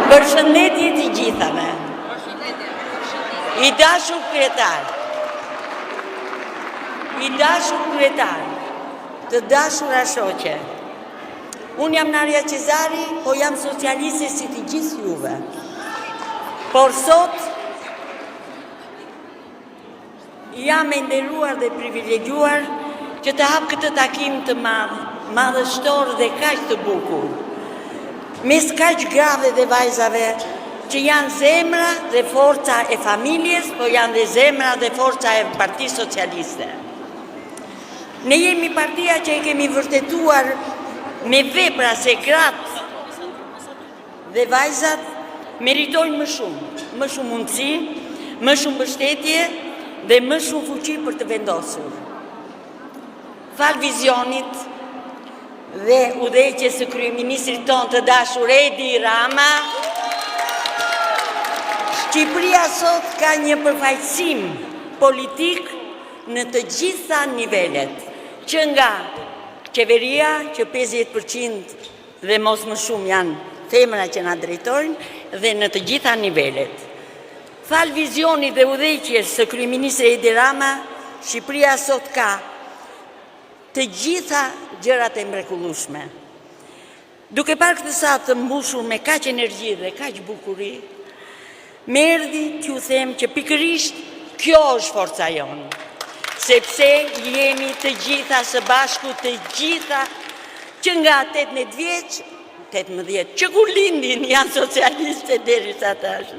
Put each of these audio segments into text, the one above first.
Përshëndetje të gjithave. I dashur kryetar, të dashura shoqe. Unë jam Naria Qezari, po jam socialiste si të gjithë juve. Por sot jam e nderuar dhe privilegjuar që të hap këtë takim të madhështor dhe kaq të bukur. Mes kaq grave dhe vajzave që janë zemra dhe forca e familjes, po janë dhe zemra dhe forca e Partisë Socialiste. Ne jemi partia që e kemi vërtetuar me vepra se gratë dhe vajzat meritojnë më shumë mundësi, më shumë mbështetje dhe më shumë fuqi për të vendosur. Fal vizionit dhe udhëheqjes së kryeministrit tonë të dashur Edi Rama, Shqipëria sot ka një përfaqësim politik në të gjitha nivelet, që nga qeveria, që 50% dhe mos më shumë janë femra që na drejtojnë dhe në të gjitha nivelet. Fal vizionit dhe udhëheqjes së kryeministrit Edi Rama, Shqipëria sot ka të gjitha gjërat e mrekullueshme. Duke parë këtë satë të mbushur me kaq energji dhe kaq bukuri, më erdhi t'ju them që pikërisht kjo është forca jonë, sepse jemi të gjitha së bashku, të gjitha që nga 18 vjeç, 18 që kur lindin janë socialiste derisa tash.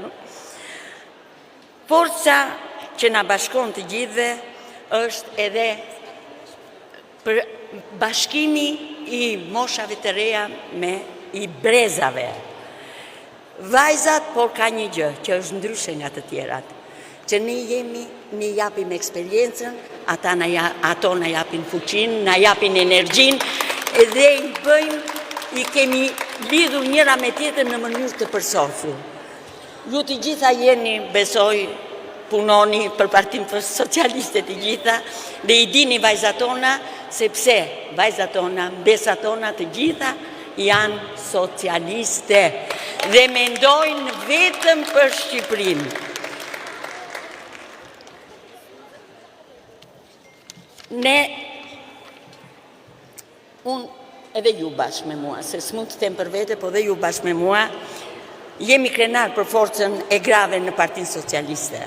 Forca që na bashkon të gjithëve është edhe për bashkimi i moshave të reja me i brezave. Vajzat, por ka një gjë që është ndryshe nga të tjerat, që ne japim eksperiencën, ato na japin fuqinë, na japin energjinë dhe i kemi lidhur njëra me tjetër në mënyrë të përsosur. Ju të gjitha jeni, besoj, punoni për Partinë Socialiste të gjitha dhe i dini vajzat tona, sepse vajzat tona, mbesat tona të gjitha janë socialiste dhe mendojnë vetëm për Shqipërinë. Unë edhe ju bashkë me mua, se s'mund të them për vete, po dhe ju bashkë me mua, jemi krenar për forcën e grave në Partinë Socialiste.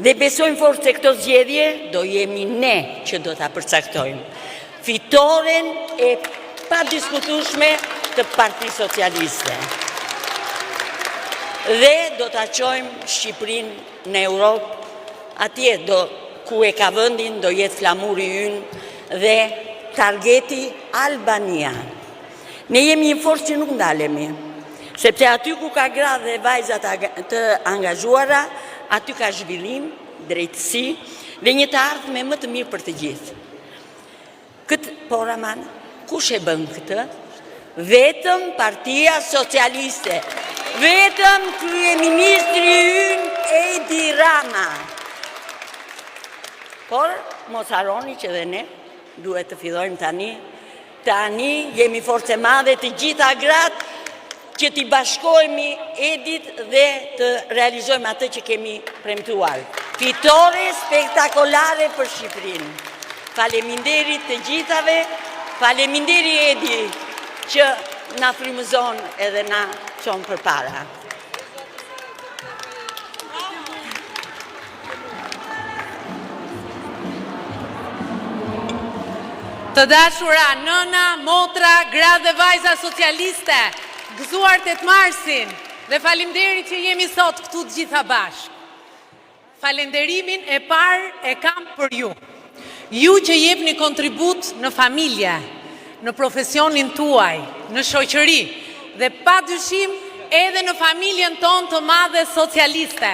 Dhe besojmë fort se këto zgjedhje do jemi ne që do ta përcaktojmë. Fitoren e pa diskutueshme të Partisë Socialiste. Dhe do ta çojmë Shqipërinë në Europë, atje ku e ka vendin do jetë flamuri ynë dhe targeti Albania. Ne jemi një forcë që nuk ndalemi, sepse aty ku ka gra dhe vajza të angazhuara, aty ka zhvillim, drejtësi dhe një të ardhme më të mirë për të gjithë. Por aman, kush e bën këtë? Vetëm Partia Socialiste, vetëm kryeministri ynë Edi Rama. Por mos harroni që dhe ne duhet të fillojmë tani. Tani jemi forcë e madhe të gjitha gratë që t'i bashkohemi Edit dhe të realizojmë atë që kemi premtuar. Fitore spektakolare për Shqipërinë. Faleminderit të gjithave, faleminderit Edi që na frymëzon edhe na çon përpara. Të dashura, nëna, motra, gra dhe vajza socialiste, gëzuar 8 marsin dhe falemnderit që jemi sot këtu të gjitha bashkë. Falenderimin e parë e kam për ju. Ju që jepni kontribut në familje, në profesionin tuaj, në shoqëri dhe pa dyshim edhe në familjen tonë të madhe socialiste.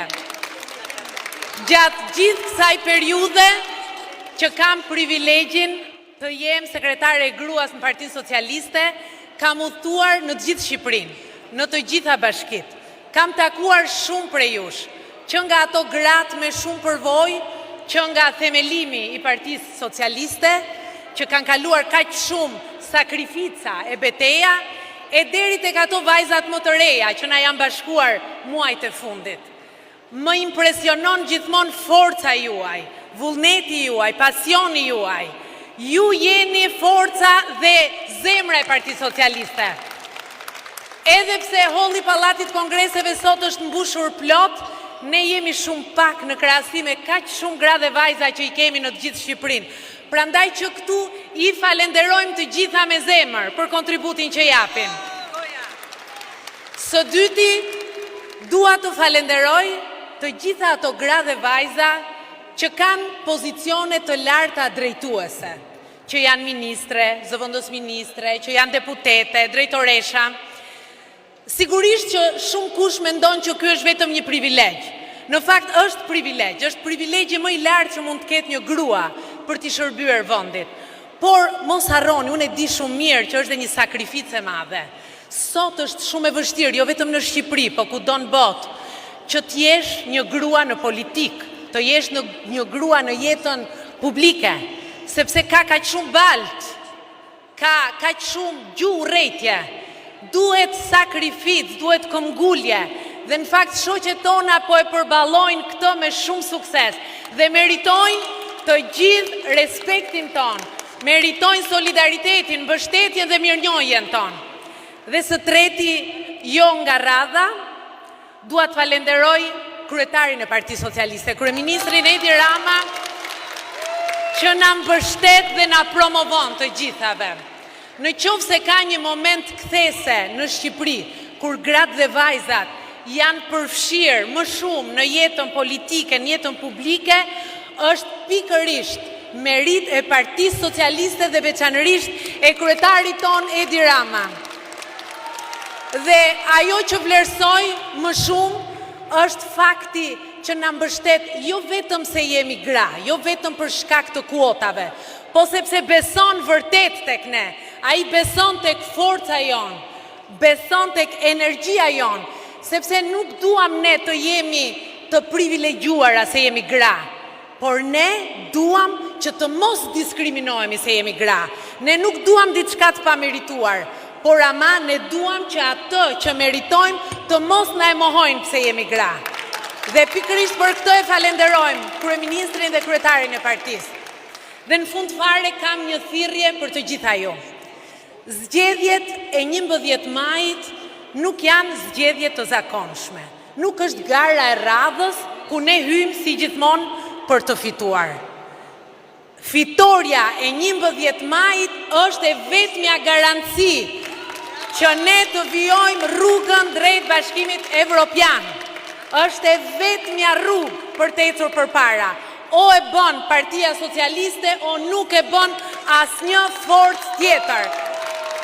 Gjatë gjithë kësaj periudhe që kam privilegjin të jem sekretare e gruas në Partinë Socialiste, kam udhëtuar në të gjithë Shqipërinë, në të gjitha bashkit. Kam takuar shumë prej jush, që nga ato gratë me shumë përvojë, që nga themelimi i Partisë Socialiste, që kanë kaluar kaq shumë sakrifica e beteja, e deri tek ato vajzat më të reja që na janë bashkuar muajt e fundit. Më impresionon gjithmonë forca juaj, vullneti juaj, pasioni juaj. Ju jeni forca dhe zemra e Partisë Socialiste. Edhe pse holli Pallatit Kongreseve sot është mbushur plot, ne jemi shumë pak në krahasim me kaq shumë gra dhe vajza që i kemi në të gjithë Shqipërinë. Prandaj që këtu i falenderojmë të gjitha me zemër për kontributin që japin. Së dyti, dua të falenderoj të gjitha ato gra dhe vajza që kanë pozicione të larta drejtuese, që janë ministre, zëvendës ministre, që janë deputete, drejtoresha. Sigurisht që shumë kush mendon që ky është vetëm një privilegj. Në fakt është privilegji më i lartë që mund të ketë një grua për t'i shërbyer vendit. Por mos harroni, unë e di shumë mirë që është dhe një sakrificë e madhe. Sot është shumë e vështirë, jo vetëm në Shqipëri, po kudo në botë, që t'jesh një grua në politikë, të jesh një grua në jetën publike, sepse ka kaq shumë baltë, ka kaq shumë gjuhë urrëtie, duhet sakrificë, duhet këmbgulje, dhe në fakt shoqet tona po e përballojnë këtë me shumë sukses dhe meritojnë të gjithë respektin ton, meritojnë solidaritetin, mbështetjen dhe mirënjohjen ton. Dhe së treti, jo nga radha, dua të falenderoj kryetarin e Partisë Socialiste, kryeministrin Edi Rama, që na mbështet dhe na promovon të gjithave. Në qoftë se ka një moment kthese në Shqipëri, kur gratë dhe vajzat janë përfshirë më shumë në jetën politike, në jetën publike, është pikërisht merit e Partisë Socialiste dhe veçanërisht e kryetarit ton Edi Rama. Dhe ajo që vlerësoj më shumë është fakti që na mbështet jo vetëm se jemi gra, jo vetëm për shkak të kuotave, po sepse beson vërtet tek ne. Ai beson tek forca jon, beson tek energjia jon, sepse nuk duam ne të jemi të privilegjuara se jemi gra, por ne duam që të mos diskriminohemi se jemi gra. Ne nuk duam diçka të pamerituar, por ama ne duam që atë që meritojmë të mos na e mohojnë pse jemi gra. Dhe pikërisht për këtë e falenderojmë kryeministrin dhe kryetarin e partisë. Dhe në fund fare kam një thirrje për të gjitha ju. Zgjedhjet e 11 majit nuk janë zgjedhje të zakonshme. Nuk është gara e radhës ku ne hymë si gjithmonë për të fituar. Fitoria e 11 majit është e vetmja garanci që ne të vijojmë rrugën drejt Bashkimit Evropian. Është e vetmja rrugë për të ecur përpara. O e bën Partia Socialiste, o nuk e bën asnjë forcë tjetër.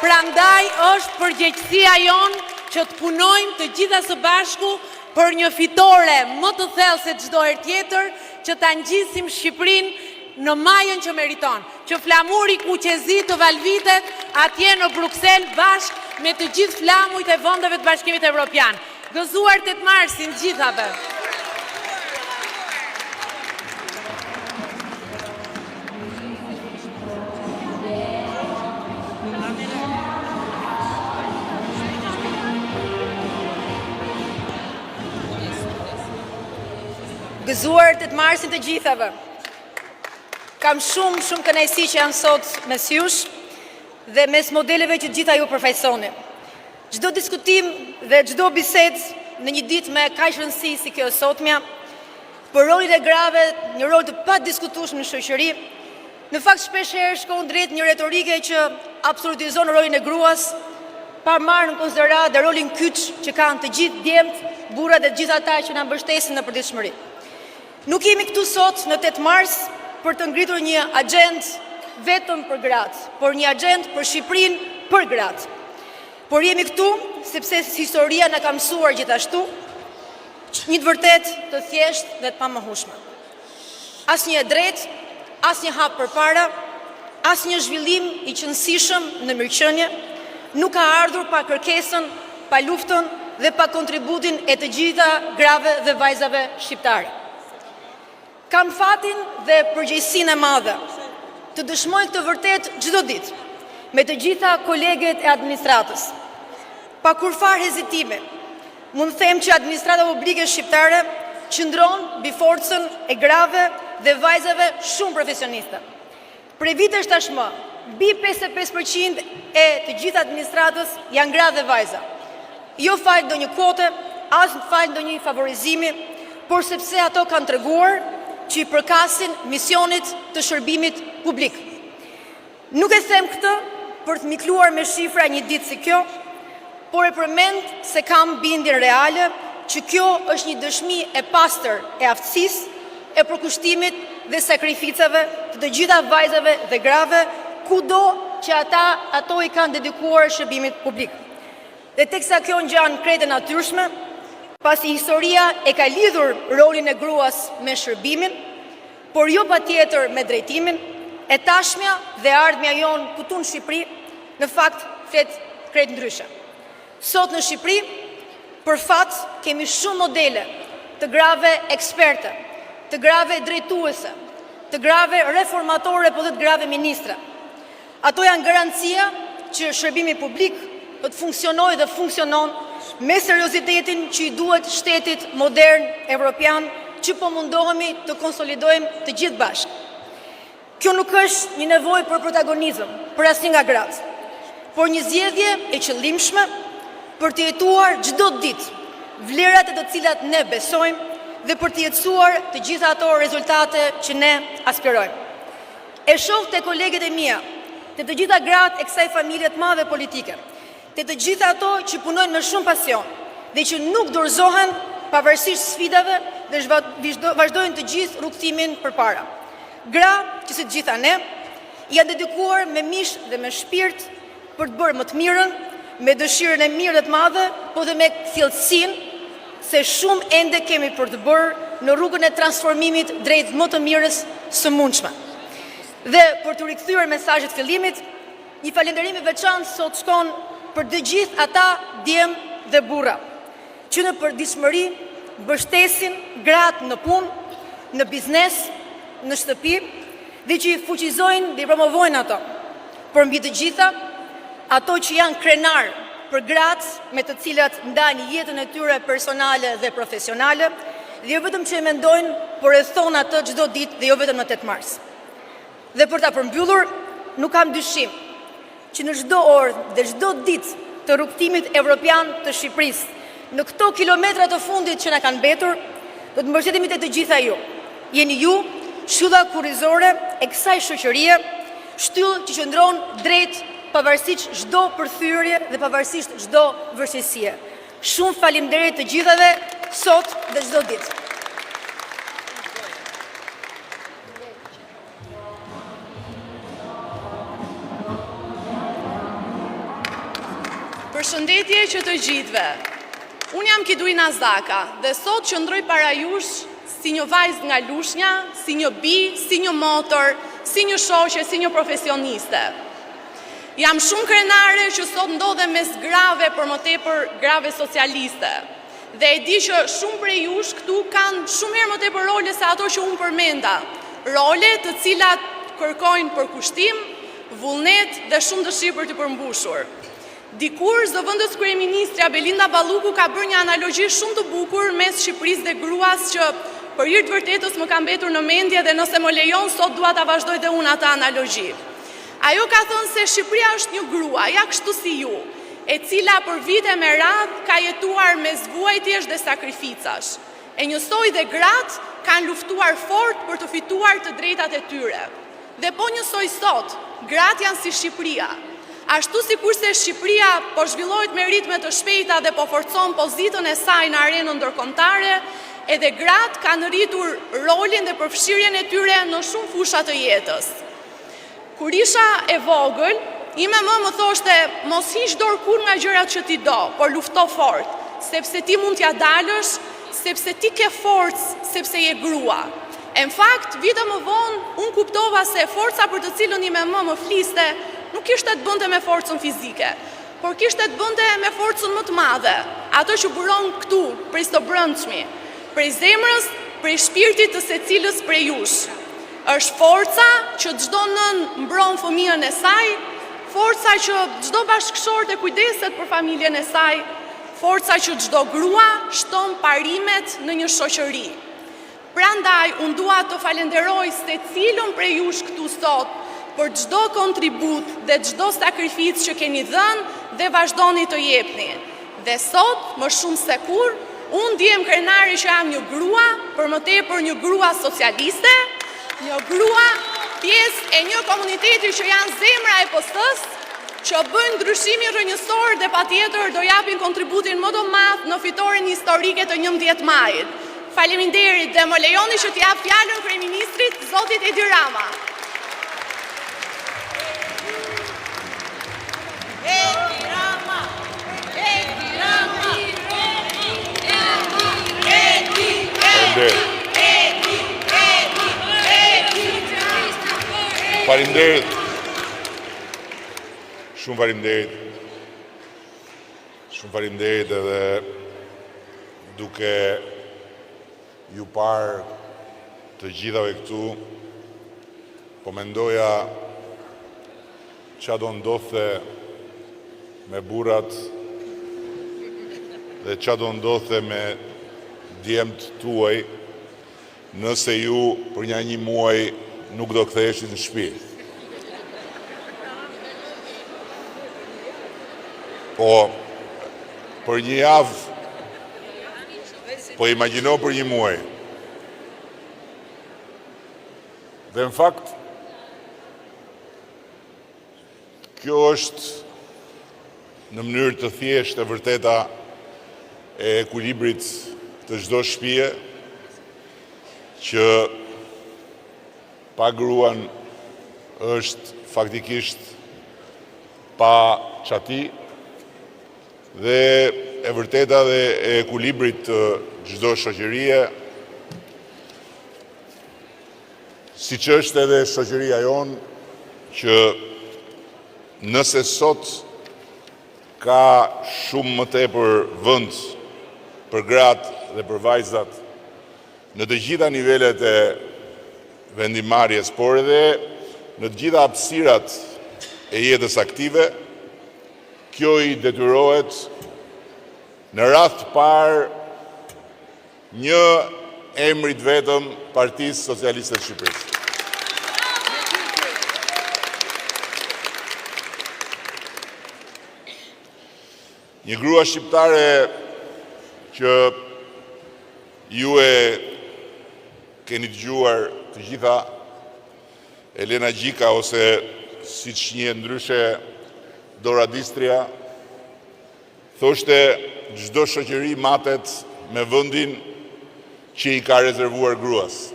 Prandaj është përgjegjësia jonë që të punojmë të gjitha së bashku për një fitore më të thellë se çdo herë tjetër, që ta ngjisim Shqipërinë në majën që meriton, që flamuri kuqezi të valvitet atje në Bruksel bashkë me të gjithë flamujt e vendeve të Bashkimit Evropian. Gëzuar 8 marsin gjithave. Gëzuar 8 marsin të gjithave. Kam shumë kënaqësi që jam sot mes jush dhe mes modeleve që gjitha ju përfaqësoni. Çdo diskutim dhe çdo bisedë në një ditë me kaq rëndësi si kjo e sotmja, për rolin e grave, një rol të padiskutueshëm në shoqëri, në fakt shpesh herë shkon drejt një retorike që absolutizon rolin e gruas, pa marrë në konsiderat rolin kyç që kanë të gjithë djemt, burrat dhe të gjithë ata që na mbështesin në përditshmëri. Nuk jemi këtu sot në 8 mars për të ngritur një agjendë vetëm për gratë, por një agjendë për Shqipërinë për gratë. Por jemi këtu sepse historia na ka mësuar gjithashtu një të vërtet të thjeshtë dhe të pamohueshme. Asnjë e drejtë, asnjë hap përpara, asnjë zhvillim i qëndësishëm në mirëqenie nuk ka ardhur pa kërkesën, pa luftën dhe pa kontributin e të gjitha grave dhe vajzave shqiptare. Kam fatin dhe përgjegjësinë e madhe të dëshmoj këtë vërtet çdo ditë me të gjitha koleget e administratës. Pa kurfar hezitime, mund të them që administrata publike shqiptare qëndron mbi forcën e grave dhe vajzave shumë profesioniste. Prej vitesh tashmë, mbi 55% e të gjithë administratës janë gra dhe vajza. Jo fal ndonjë kvote, as fal ndonjë favorizimi, por sepse ato kanë treguar që i përkasin misionit të shërbimit publik. Nuk e them këtë për të mikluar me shifra një ditë si kjo, por e përmend se kam bindjen reale që kjo është një dëshmi e pastër e aftësisë, e përkushtimit dhe sakrificave të gjitha vajzave dhe grave, kudo që ato i kanë dedikuar shërbimit publik. Dhe teksa kjo ngjan krejt e natyrshme, pasi historia e ka lidhur rolin e gruas me shërbimin, por jo patjetër me drejtimin, e tashmja dhe ardhmja jonë këtu në Shqipëri, në fakt flet krejt ndryshe. Sot në Shqipëri, për fat, kemi shumë modele të grave eksperte, të grave drejtuese, të grave reformatore, po dhe të grave ministra. Ato janë garancia që shërbimi publik do të funksionojë dhe funksionon me seriozitetin që i duhet shtetit modern evropian që po mundohemi të konsolidojmë të gjithë bashkë. Kjo nuk është një nevojë për protagonizëm, për asnjë nga gratë, por një zgjedhje e qëllimshme për të jetuar çdo ditë vlerat e të cilat ne besojmë dhe për të jetësuar të gjitha ato rezultate që ne aspirojmë. E shoh te kolegët e mia, te të gjitha gratë e kësaj familje të madhe politike, te të gjitha ato që punojnë me shumë pasion dhe që nuk dorëzohen pavarësisht sfidave dhe vazhdojnë të gjithë rrugtimin përpara. Gra që si të gjitha ne janë dedikuar me mish dhe me shpirt për të bërë më të mirën, me dëshirën e mirë dhe të madhe, po dhe me thellësinë se shumë ende kemi për të bërë në rrugën e transformimit drejt më të mirës së mundshme. Dhe për të rikthyer mesazhet e fillimit, një falënderim i veçantë sot shkon për të gjithë ata djem dhe burra që në përditshmëri mbështesin gratë në punë, në biznes, në shtëpi dhe që i fuqizojnë dhe i promovojnë ato. Por mbi të gjitha, ato që janë krenar për gratë me të cilat ndajnë jetën e tyre personale dhe profesionale, dhe jo vetëm që e mendojnë, por e thonë atë çdo ditë dhe jo vetëm në 8 mars. Dhe për ta përmbyllur, nuk kam dyshim që në çdo orë dhe çdo ditë të rrugtimit evropian të Shqipërisë, në këto kilometra të fundit që na kanë mbetur, do të mbështetemi te të gjitha ju. Jeni ju shtylla kurrizore e kësaj shoqërie, shtyllë që qëndron drejt pavarësisht çdo përthyrje dhe pavarësisht çdo vështirësie. Shumë faleminderit të gjithave sot dhe çdo ditë. Përshëndetje që të gjithëve. Unë jam Kiduina Zaka dhe sot qëndroj para jush si një vajzë nga Lushnja, si një bi, si një motor, si një shoqe, si një profesioniste. Jam shumë krenare që sot ndodhe mes grave, për më tepër grave socialiste. Dhe e di që shumë prej jush këtu kanë shumë herë më tepër role se ato që unë përmenda. Role të cilat kërkojnë përkushtim, vullnet dhe shumë dëshirë për të përmbushur. Dikur, zëvendës kryeministra Belinda Balluku ka bërë një analogji shumë të bukur mes Shqipërisë dhe gruas që për hir të vërtetës më ka mbetur në mendje dhe nëse më lejon sot dua ta vazhdoj dhe unë atë analogji. Ajo ka thënë se Shqipëria është një grua, ja kështu si ju, e cila për vite me radhë ka jetuar me zvuajtjesh dhe sakrificash. E njësoj dhe gratë kanë luftuar fort për të fituar të drejtat e tyre. Dhe po njësoj sot, gratë janë si Shqipëria. Ashtu si kurse Shqipëria po zhvillohet me ritme të shpejta dhe po forcon pozitën e saj në arenën ndërkombëtare, edhe gratë kanë rritur rolin dhe përfshirjen e tyre në shumë fusha të jetës. Kur isha e vogël, ime më thoshte mos hiq dorë kur nga gjërat që ti do, por lufto fort, sepse ti mund t'ja dalësh, sepse ti ke forcë, sepse je grua. E në fakt, vite më vonë, unë kuptova se forca për të cilën ime më fliste, nuk ishte të bënte me forcën fizike, por kishte të bënte me forcën më të madhe, ato që buron këtu, prej së brendshmi, prej zemrës, prej shpirtit të secilës prej jush. Është forca që çdo nën mbron fëmijën e saj, forca që çdo bashkëshorte kujdeset për familjen e saj, forca që çdo grua shton parimet në një shoqëri. Prandaj, unë dua të falenderoj secilën prej jush këtu sot për çdo kontribut dhe çdo sakrificë që keni dhënë dhe vazhdoni të jepni. Dhe sot, më shumë se kur, unë ndihem krenare që jam një grua, për më tepër një grua socialiste, një grua pjesë e një komuniteti që janë zemra e PS-së, që bëjnë ndryshimin rrënjësor dhe patjetër do japin kontributin më të madh në fitoren historike të 11 majit. Faleminderit dhe më lejoni që t'jap fjalën kryeministrit zotit Edi Rama. Edi Rama, Edi Rama, Faleminderit. Shumë faleminderit. Shumë faleminderit edhe duke ju parë të gjithave këtu, po mendoja qa do ndodhte me burrat dhe qa do ndodhte me djemt tuaj nëse ju për një muaj nuk do ktheheshit në shtëpi. Po, për një javë, po imagjino për një muaj. Dhe në fakt, kjo është në mënyrë të thjeshtë e vërteta e ekuilibrit të çdo shtëpie që pa gruan është faktikisht pa çati dhe e vërteta dhe e ekuilibrit të çdo shoqërie, siç është edhe shoqëria jonë, që nëse sot ka shumë më tepër vend për gratë dhe për vajzat në të gjitha nivelet e vendimarrjes, por edhe në të gjitha hapësirat e jetës aktive, kjo i detyrohet në radh të parë një emrit vetëm Partisë Socialiste të Shqipërisë. Një grua shqiptare që ju e keni dëgjuar të gjitha, Elena Gjika, ose siç njihet ndryshe Dora Distria, thoshte çdo shoqëri matet me vendin që i ka rezervuar gruas.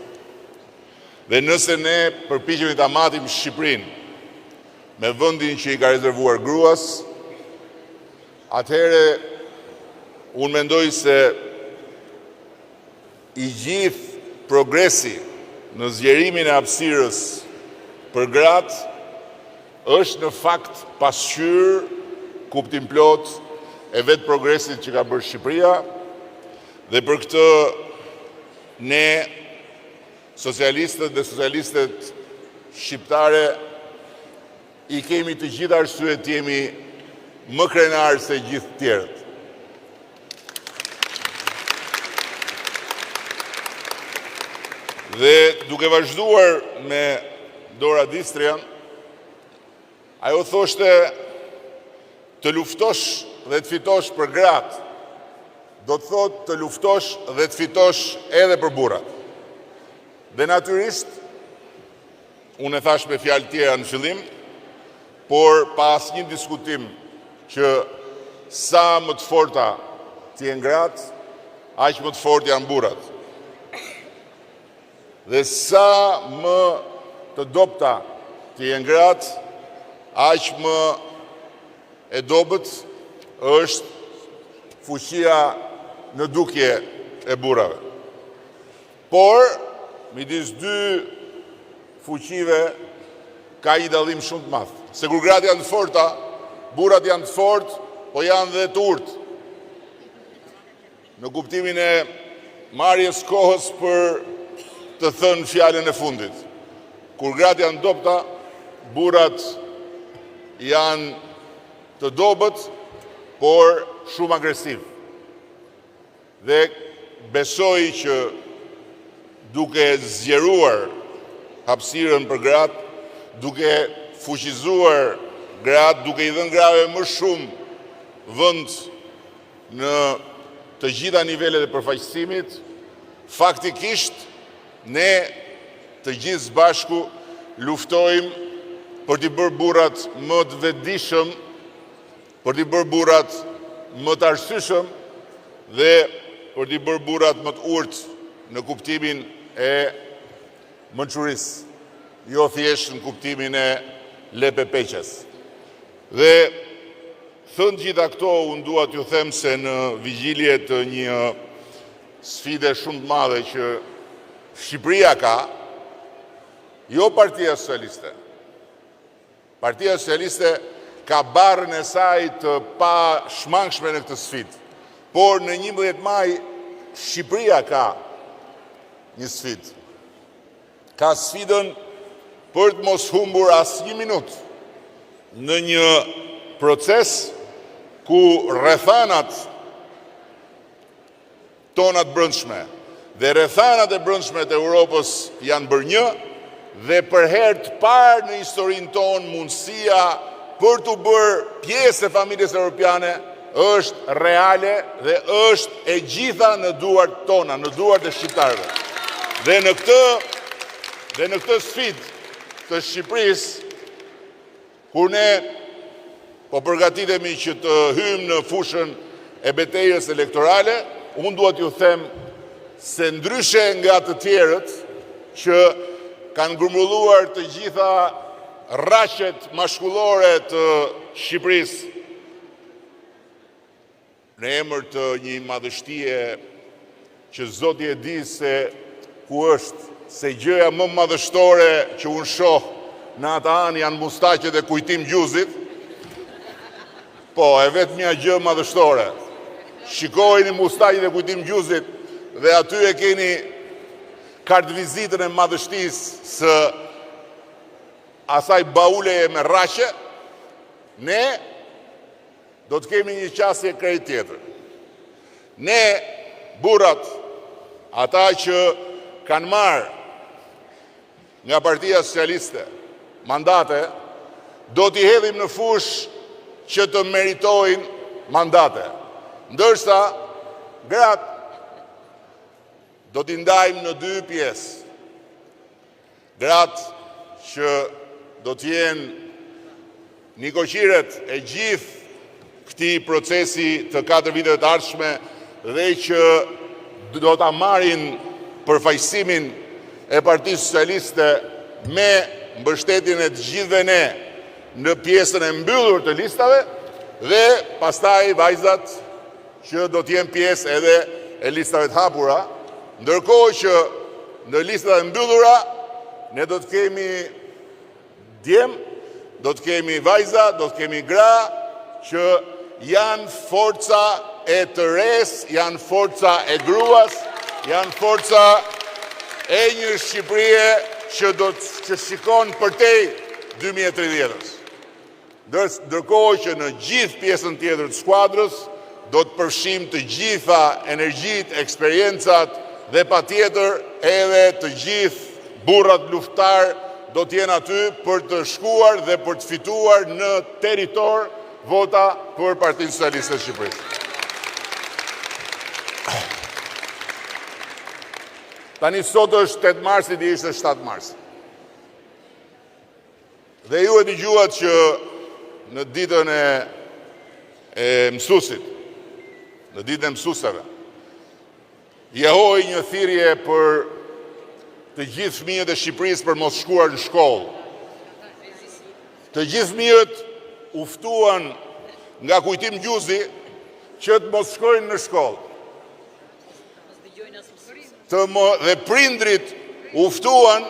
Dhe nëse ne përpiqemi ta matim Shqipërinë me vendin që i ka rezervuar gruas, atëherë unë mendoj se i gjithë progresi në zgjerimin e hapësirës për gratë është në fakt pasqyrë kuptim plot e vetë progresit që ka bërë Shqipëria, dhe për këtë ne, socialistët dhe socialistet shqiptare, i kemi të gjitha arsyet të jemi më krenarë se gjithë tjerët. Dhe duke vazhduar me Dora Distrian, ajo thoshte të luftosh dhe të fitosh për gratë, do të thotë të luftosh dhe të fitosh edhe për burrat. Dhe natyrisht, unë e thash me fjalë tjera në fillim, por pas një diskutim që sa më të forta të jenë gratë, aq më të fortë janë burrat. Dhe sa më të dobta të jenë gratë, aq më e dobët është fuqia në dukje e burrave. Por, midis dy fuqive ka një dallim shumë të madh. Se kur gratë janë të forta, burrat janë të fortë, po janë dhe të urtë. Në kuptimin e marrjes kohës për të thënë fjalën e fundit. Kur gratë janë dobta, burrat janë të dobët, por shumë agresiv. Dhe besoj që duke zgjeruar hapësirën për gratë, duke fuqizuar gratë, duke i dhënë grave më shumë vend në të gjitha nivelet e përfaqësimit, faktikisht ne të gjithë së bashku luftojmë për t'i bërë burrat më të vetëdijshëm, për t'i bërë burrat më të arsyeshëm dhe për t'i bërë burrat më të urtë në kuptimin e mençurisë, jo thjesht në kuptimin e lepepeqes. Dhe thënë gjitha këto, unë dua t'ju them se në vigjilje të një sfide shumë të madhe që Shqipëria ka, jo Partia Socialiste. Partia Socialiste ka barrën e saj të pa shmangshme në këtë sfidë. Por në 11 maj, Shqipëria ka një sfidë. Ka sfidën për të mos humbur as një minutë në një proces ku rrethanat tonat brendshme dhe rrethanat e brendshme të Europës janë bërë një, dhe për herë të parë në historinë tonë mundësia për të bërë pjesë e familjes europiane është reale dhe është e gjitha në duart tona, në duart e shqiptarëve. Dhe në këtë sfidë të Shqipërisë, kur ne po përgatitemi që të hymë në fushën e betejës elektorale, unë duhet ju them se ndryshe nga të tjerët që kanë grumulluar të gjitha rraqet mashkullore të Shqipërisë në emër të një madhështie që Zoti e di se ku është, se gjëja më madhështore që unë shoh në ata anë janë mustaqet e kujtim gjuzit. Po, e vetë mja gjë madhështore. Shikojni mustaqet e kujtim gjuzit dhe aty e keni kartë vizitën e madhështisë së asaj bauleje me rraqe. Ne do të kemi një qasje krejt tjetër. Ne, burrat, ata që kanë marrë nga Partia Socialiste mandate, do t'i hedhim në fush që të meritojnë mandate. Ndërsa, gratë do t'i ndajmë në dy pjesë. Gratë që do t'jenë nikoqiret e gjithë këti procesi të 4 viteve të ardhshme dhe që do t'a marrin përfaqësimin e Partisë Socialiste me mbështetjen e të gjithëve ne në pjesën e mbyllur të listave dhe pastaj vajzat që do t'jenë pjesë edhe e listave të hapura, ndërkohë që në listat e mbyllura ne do të kemi djem, do të kemi vajza, do të kemi gra që janë forca e të res, janë forca e gruas, janë forca e një Shqipërie që shikon përtej 2030-ës. Ndërkohë që në gjithë pjesën tjetër të skuadrës do të përfshim të gjitha energjit, eksperiencat dhe patjetër edhe të gjithë burrat luftar do të jenë aty për të shkuar dhe për të fituar në territor vota për Partinë Socialiste të Shqipërisë. Tani sot është 8 marsi, dhe ishte 7 marsi. Dhe ju e dëgjuat që në ditën e mësuesit, në ditën e mësuesave, jehoi një thirrje për të gjithë fëmijët e Shqipërisë për mos shkuar në shkollë. Të gjithë fëmijët u ftuan nga kujtim gjuzi që të mos shkojnë në shkollë. Dhe prindrit u ftuan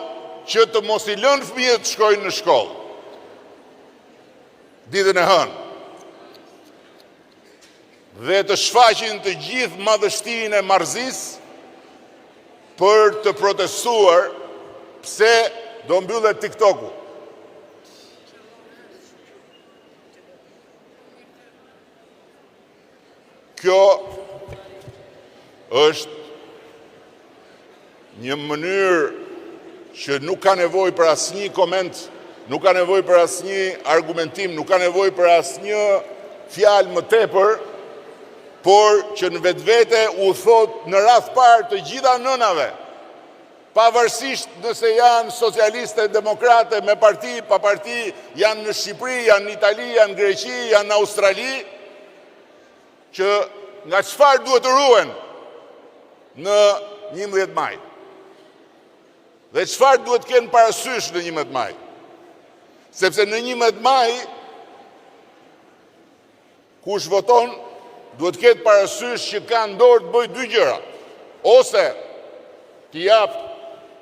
që të mos i lënë fëmijët të shkojnë në shkollë. Ditën e hënë. Dhe të shfaqin të gjithë madhështinë e marrëzisë për të protestuar pse do mbyllet TikTok-u. Kjo është një mënyrë që nuk ka nevojë për asnjë koment, nuk ka nevojë për asnjë argumentim, nuk ka nevojë për asnjë fjalë më tepër, por që në vetvete u thot në radh parë të gjitha nënave, pavarësisht nëse janë socialiste, demokrate, me parti, pa parti, janë në Shqipëri, janë në Itali, janë në Greqi, janë në Australi, që nga çfarë duhet të ruhen në 11 maj. Dhe çfarë duhet të kenë parasysh në 11 maj? Sepse në 11 maj, kush voton, duhet të ketë parasysh që ka në dorë të bëjë dy gjëra. Ose të jap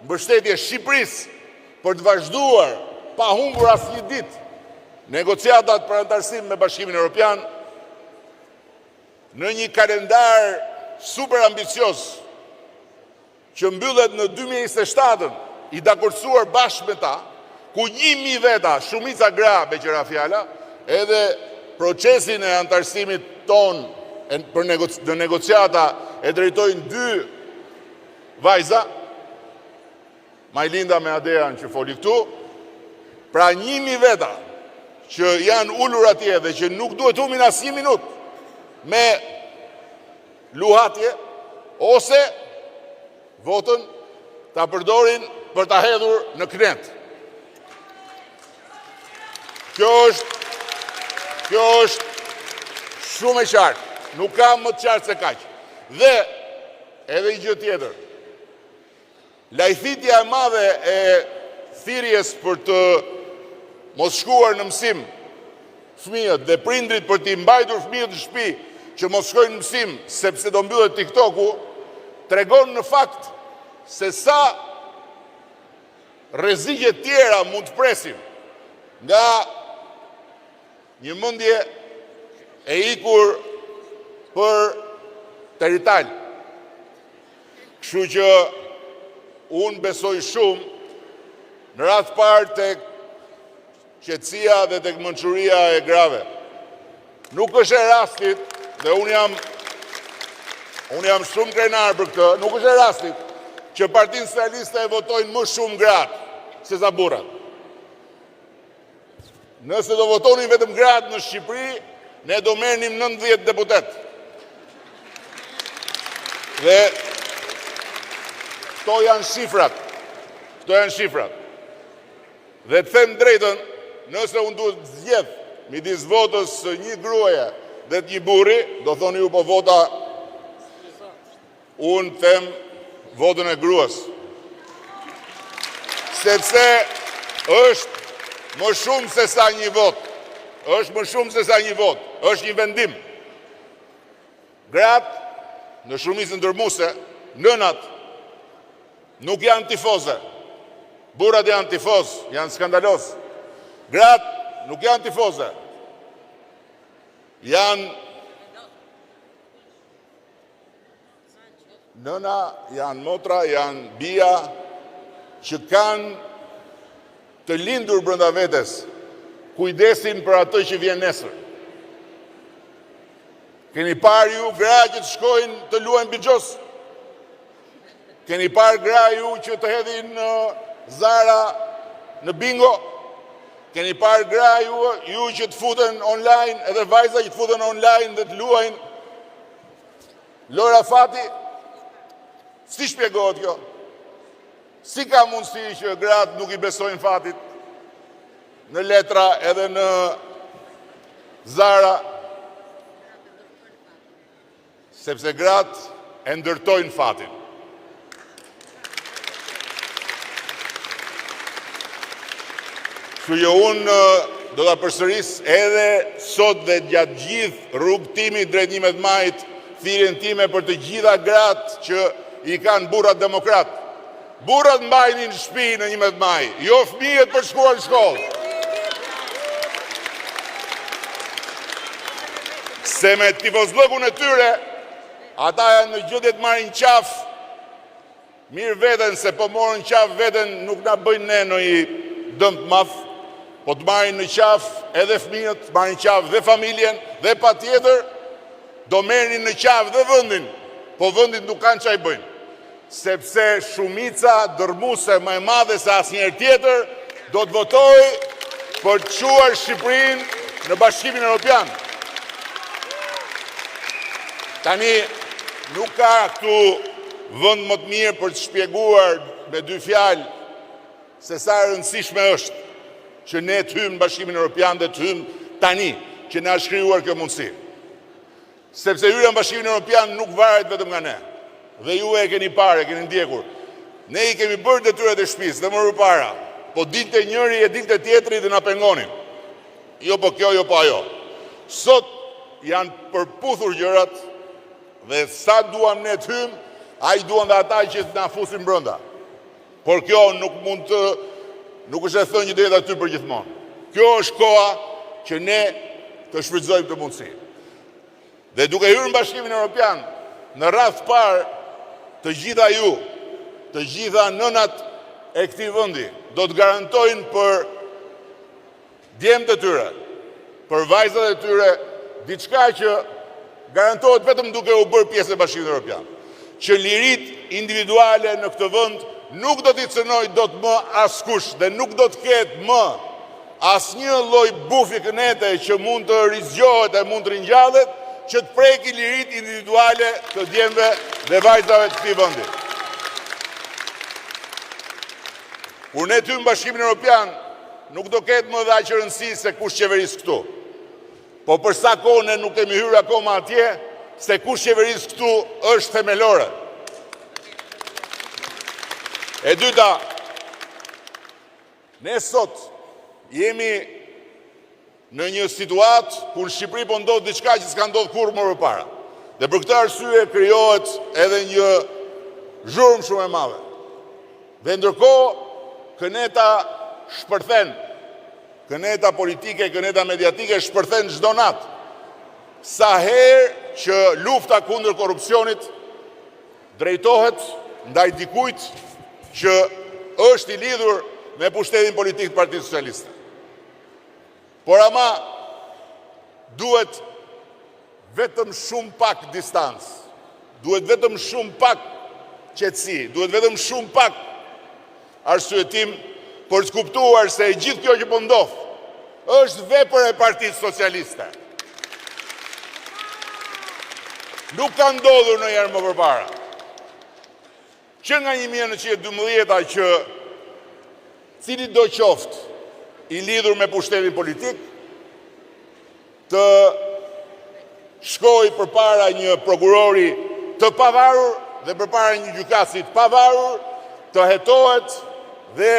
mbështetje Shqipërisë për të vazhduar pa humbur asnjë ditë negociatat për anëtarësim me Bashkimin Evropian në një kalendar super ambicios që mbyllet në 2027-ën, i dakorcuar bashkë me ta, ku 1000 veta, shumica gra, beqëra fjala, edhe procesin e antarësimit ton në negociata e drejtojnë 2 vajza, Majlinda me Adean që foli këtu, pra 1000 veta që janë ullur atje dhe që nuk duhet humbin as 1 minut me luhatje, ose votën ta përdorin për ta hedhur në knet. Kjo është shumë e qartë, nuk ka më të qartë se kaq. Dhe edhe një gjë tjetër, lajthitja e madhe e thirrjes për të mos shkuar në mësim fëmijët dhe prindrit për t'i mbajtur fëmijët në shtëpi që mos shkojnë në mësim sepse do mbyllet TikToku, tregon në fakt se sa rreziqe tjera mund të presim nga një mendje e ikur për terital. Kështu që unë besoj shumë në radhë parë tek qetësia dhe tek mençuria e grave. Nuk është e rastit, dhe unë jam shumë krenar për këtë, nuk është e rastit që Partinë Socialiste e votojnë më shumë gratë se sa burrat. Nëse do votonin vetëm gratë në Shqipëri, ne do merrnim 90 deputet. Dhe këto janë shifrat. Dhe të them drejtën, nëse unë duhet të zgjedh midis votës së një gruaje dhe të një burri, do thoni ju po vota, unë them votën e gruas. Sepse është më shumë se sa një vot. Është një vendim. Gratë, në shumicën ndërmuese, nënat, nuk janë tifoze. Burrat janë tifoz, janë skandalos. Gratë nuk janë tifoze. Janë nëna, janë motra, janë bija që kanë të lindur brenda vetes, kujdesin për atë që vjen nesër. Keni parë ju gra që të shkojnë të luajnë bixhos? Keni parë gra ju që të hedhin në Zara, në bingo? Keni parë gra ju që të futen online, edhe vajza që të futen online dhe të luajnë Lora Fati? Si shpjegohet kjo? Si ka mundësi që gratë nuk i besojnë Fatit në letra edhe në Zara? Sepse gratë e ndërtojnë Fatin. Kështu që unë do ta përsëris edhe sot dhe gjatë gjithë rrugtimit drejt 11 majit, thirrjen time për të gjitha gratë që i kanë burrat demokrat. Burrat mbajnin në shtëpi në 11 maj, jo fëmijët për shkuar në shkollë. Se me tifozllëkun e tyre, ata janë në gjendje të marrin qafë, mirë veten se po morën qafë veten, nuk na bëjnë ne në i dëm të madh, po të marrin në qafë edhe fëmijët, të marrin qafë dhe familjen, dhe patjetër do merrin në qafë dhe vendin, po vendit nuk kanë çaj bëjnë. Sepse shumica dërmuese më e madhe se asnjëherë tjetër do të votojë për të çuar Shqipërinë në Bashkimin Evropian. Tani nuk ka këtu vend më të mirë për të shpjeguar me 2 fjalë se sa e rëndësishme është që ne të hymë në Bashkimin Evropian dhe të hymë tani që na është krijuar kjo mundësi. Sepse hyrja në Bashkimin Evropian nuk varet vetëm nga ne. Dhe ju e keni parë, e keni ndjekur. Ne i kemi bërë detyrat e shtëpisë dhe më përpara, po dilte njëri e dilte tjetri dhe na pengonin. Jo po kjo, jo po ajo. Sot janë përputhur gjërat dhe sa duam ne të hymë, ai duan dhe ata që na fusin brenda. Por kjo nuk është e thënë deri aty për gjithmonë. Kjo është koha që ne të shfrytëzojmë këtë mundësi. Dhe duke hyrë në Bashkimin Evropian, në radhë parë, të gjitha ju, të gjitha nënat e këtij vendi do të garantojnë për djemtë e tyre, për vajzat e tyre diçka që garantohet vetëm duke u bërë pjesë e Bashkimit Evropian. Që lirit individuale në këtë vend nuk do t'i cënoj dot më askush dhe nuk do të ketë më asnjë lloj bufi kënete që mund të rizgjohet e mund të ringjallet që të preki lirit individuale të djemve dhe vajzave të këtij vendi. Kur ne ty në Bashkimin Evropian nuk do ketë më dhe aq rëndësi se kush qeveris këtu. Po për sa kohë ne nuk kemi hyrë akoma atje, se kush qeveris këtu është themelore. E dyta, ne sot jemi në një situatë ku në Shqipëri po ndodh diçka që s'ka ndodhur kurrë më përpara. Dhe për këtë arsye krijohet edhe një zhurmë shumë e madhe. Dhe ndërkohë këneta shpërthen, këneta politike, këneta mediatike shpërthen çdo natë. Sa herë që lufta kundër korrupsionit drejtohet ndaj dikujt që është i lidhur me pushtetin politik të Partisë Socialiste. Por ama duhet vetëm shumë pak distancë, duhet vetëm shumë pak qetësi, duhet vetëm shumë pak arsyetim për të kuptuar se gjithë kjo që po ndodh është vepër e Partisë Socialiste. Nuk ka ndodhur ndonjëherë më përpara. Që nga 1912 që cili do qoftë i lidhur me pushtetin politik të shkoj përpara një prokurori të pavarur dhe përpara një gjykatësi të pavarur, të hetohet dhe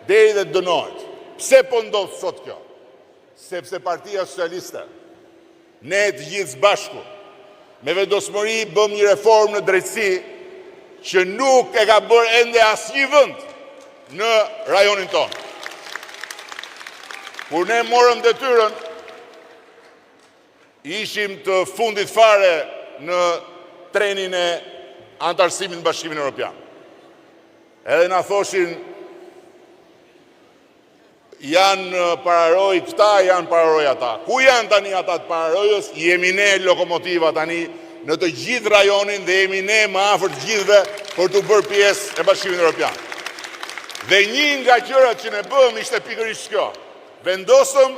deri dhe dënohet. Pse po ndodh sot kjo? Sepse Partia Socialiste, ne të gjithë bashku, me vendosmëri bëm një reformë në drejtësi që nuk e ka bërë ende asnjë vend në rajonin tonë. Kur ne morëm detyrën, ishim të fundit fare në trenin e antarësimit në Bashkimin Evropian. Edhe na thoshin janë pararoj këta, janë pararoj ata. Ku janë tani ata të pararojës? Jemi ne lokomotiva tani në të gjithë rajonin dhe jemi ne më afër të gjithëve për të bërë pjesë e Bashkimit Evropian. Dhe një nga gjërat që ne bëm ishte pikërisht kjo. Vendosëm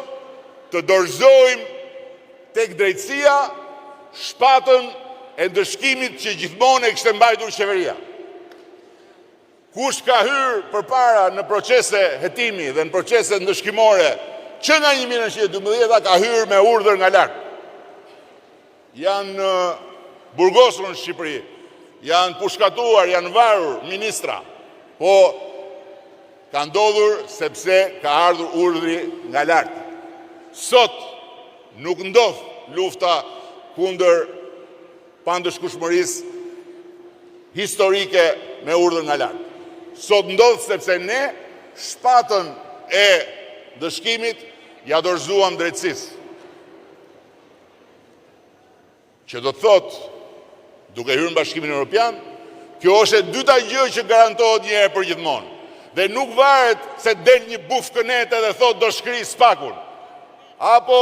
të dorëzojmë tek drejtësia shpatën e ndëshkimit që gjithmonë e kishte mbajtur qeveria. Kush ka hyrë përpara në procese hetimi dhe në procese ndëshkimore që nga 1912 ka hyrë me urdhër nga lart. Janë burgosur në Shqipëri, janë pushkatuar, janë varur ministra, po ka ndodhur sepse ka ardhur urdhri nga lart. Sot nuk ndodh lufta kundër pandëshkueshmërisë historike me urdhër nga lart. Sot ndodh sepse ne shpatën e dëshkimit ja dorëzuam drejtësisë. Që do të thotë, duke hyrë në Bashkimin Evropian, kjo është e dyta gjë që garantohet një herë për gjithmonë. Dhe nuk varet se del një buf kënete dhe thotë do shkri spakun, apo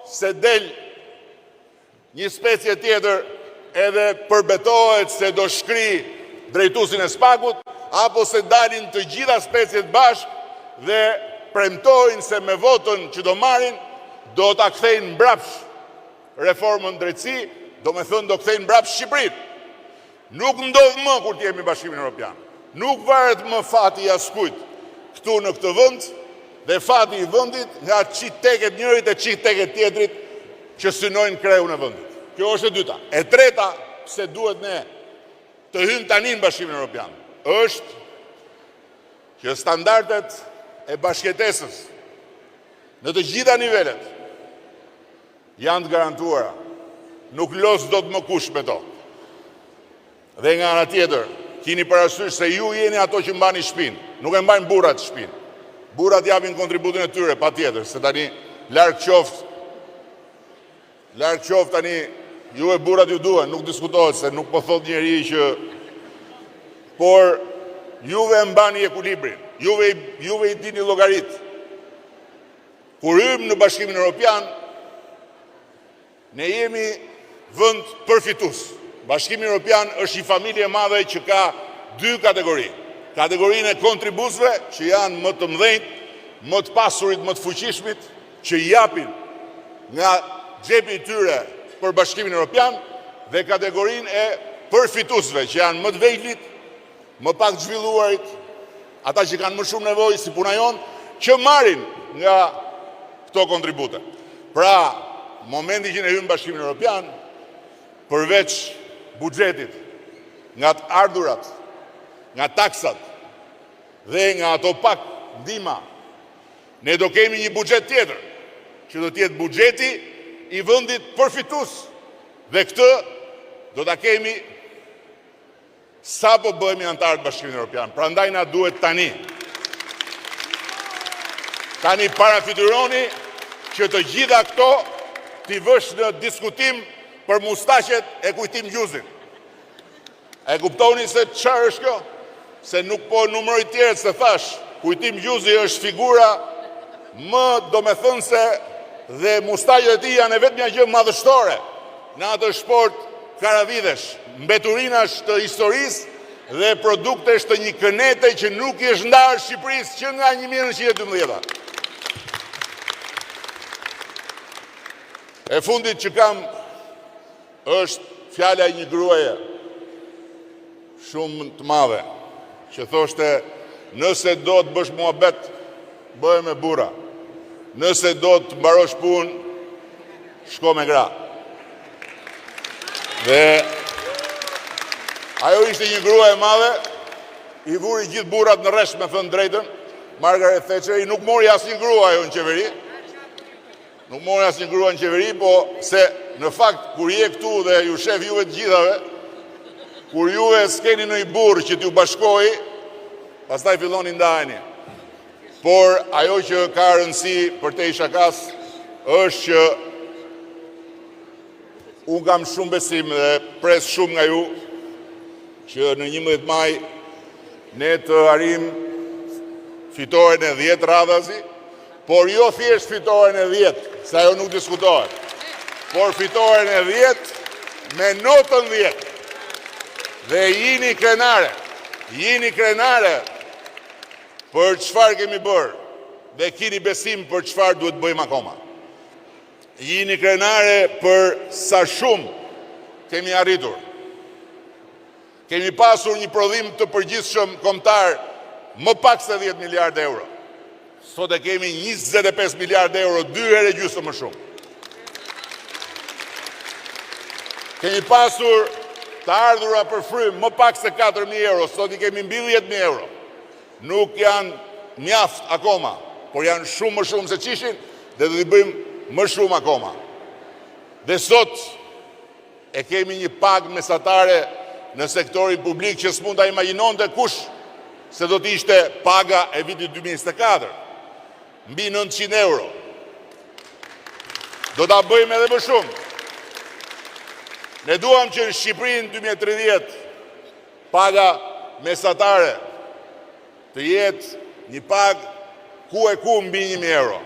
se del një specie tjetër edhe përbetohet se do shkri drejtuesin e spakut, apo se dalin të gjitha speciet bashkë dhe premtojnë se me votën që do marrin do ta kthejnë mbrapsht reformën drejtësi, do me thënë do kthejnë mbrapsht Shqipërinë. Nuk ndodh më kur të jemi në Bashkimin Evropian. Nuk varet më fati i askujt këtu në këtë vend dhe fati i vendit nga çit teket njërit e çit teket tjetrit që synojnë kreun e vendit. Kjo është e dyta. E treta, pse duhet ne të hyjmë tani në Bashkimin Evropian, është që standardet e bashkëtesës në të gjitha nivelet janë të garantuara. Nuk los dot më kush me to. Dhe nga ana tjetër, keni parasysh se ju jeni ato që mbani shtëpinë, nuk e mbajnë burrat shtëpinë. Burrat japin kontributin e tyre patjetër, se tani larg qoftë tani ju e burrat ju duhen, nuk diskutohet se nuk po thot njeriu që por juve mbani ekuilibrin, juve i dini llogarit. Kur hymë në Bashkimin Evropian, ne jemi vënd përfitus. Bashkimi Evropian është një familje madhe që ka dy kategori. Kategorinë e kontribusve, që janë më të mdhenjt, më të pasurit, më të fuqishmit, që japin nga xhepi i tyre për Bashkimin Evropian, dhe kategorinë e përfitusve, që janë më të vejlit, më pak të zhvilluarit, ata që kanë më shumë nevojë si puna jonë, që marrin nga këto kontribute. Pra, momenti që ne hymë Bashkimin Evropian, përveç buxhetit, nga të ardhurat, nga taksat dhe nga ato pak ndihma, ne do kemi një buxhet tjetër, që do tjetë buxheti i vendit përfitus. Dhe këtë do ta kemi sa po bëhemi antarë të Bashkimit Evropian. Prandaj na duhet tani parafityroni që të gjitha këto t'i vësh në diskutim për mustaqet e Kujtim Gjuzit. E kuptoni se çfarë është kjo? Se nuk po numëroj tjerët, se thash, Kujtim Gjuzi është figura më domethënëse dhe mustaqet e tij janë vetëm një gjë madhështore në atë sport karavidesh, mbeturinash të historisë dhe produktesh të një kënete që nuk i është ndarë Shqipërisë që nga 1912. E fundit që kam është fjala e një gruaje shumë të madhe, që thoshte, nëse do të bësh muhabet, bëhe me burra. Nëse do të mbarosh punë, shko me gra. Dhe ajo ishte një grua e madhe, i vuri gjithë burrat në rresht, me thënë drejtën. Margaret Thatcher i nuk mori asnjë grua ajo në qeveri. Nuk mori asnjë grua në qeveri, po se në fakt kur je këtu dhe ju shef juve të gjithave, kur juve s'keni në i burë që t'ju bashkoj, pastaj filloni ndajeni. Por ajo që ka rëndësi për te i shakas është që unë kam shumë besim dhe pres shumë nga ju që në 11 maj ne të arrim fitoren e 10 radhazi, por jo thjesht fitoren e 10, se ajo nuk diskutohet, por fitoren e 10 me notën 10. Dhe jini krenare për çfarë kemi bërë dhe kini besim për çfarë duhet bëjmë akoma. Jini krenare për sa shumë kemi arritur. Kemi pasur një prodhim të përgjithshëm kombëtar më pak se 10 miliard euro. Sot e kemi 25 miliard euro, 2 herë gjysmë më shumë. Kemi pasur të ardhura për frym më pak se 4.000 euro, sot i kemi mbi 10.000 euro. Nuk janë mjaft akoma, por janë shumë më shumë se qishin dhe do t'i bëjmë më shumë akoma. Dhe sot e kemi një pagë mesatare në sektorin publik që s'mund ta imagjinonte kush se do t'ishte paga e vitit 2024, mbi 900 euro. Do t'a bëjmë edhe më shumë. Ne duam që në Shqipërinë 2030 paga mesatare të jetë një pagë ku e ku mbi 1.000 euro.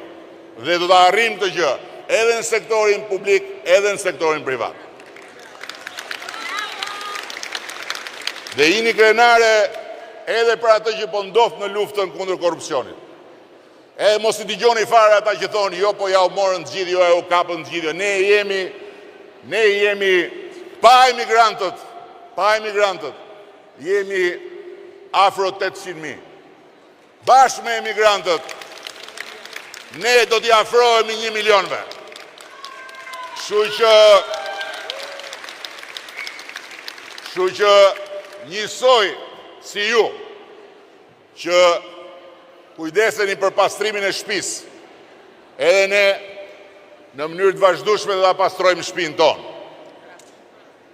Dhe do të arrim të gjë, edhe në sektorin publik, edhe në sektorin privat. Dhe jini krenare edhe për atë që po ndodh në luftën kundër korrupsionit. Edhe mos i dëgjoni fare ata që thonë, jo po ja u morën të gjithë, jo ja u kapën të gjithë. Ne jemi pa emigrantët, jemi afro 800.000. Bashkë me emigrantët, ne do t'i afrohemi 1 milionve. Kështu që njësoj si ju, që kujdeseni për pastrimin e shtëpisë, edhe ne në mënyrë të vazhdueshme do ta pastrojmë shtëpinë tonë.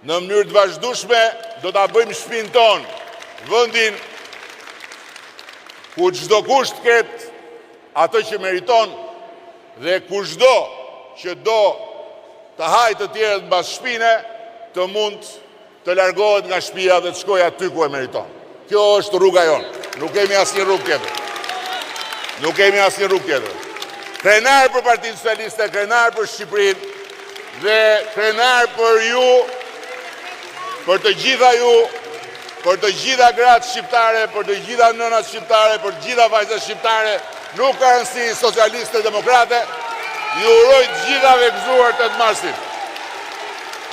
Në mënyrë të vazhdueshme do ta bëjmë shtëpinë tonë vendin ku çdo kush të ketë atë që meriton dhe kushdo që do të hajë të tjerët mbas shpine të mund të largohet nga shtëpia dhe të shkojë aty ku e meriton. Kjo është rruga jonë. Nuk kemi asnjë rrugë tjetër. krenar për Partinë Socialiste, krenar për Shqipërinë dhe krenar për ju, për të gjitha ju, për të gjitha gratë shqiptare, për të gjitha nënat shqiptare, për të gjitha vajzat shqiptare, nuk ka rëndësi socialiste demokrate, ju uroj të gjithave gëzuar 8 marsin.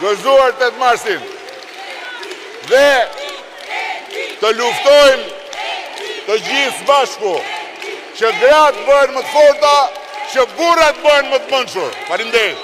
Gëzuar 8 marsin. Dhe të luftojmë të gjithë bashku që gratë bëhen më të forta, që burrat bëhen më të mençur. Faleminderit.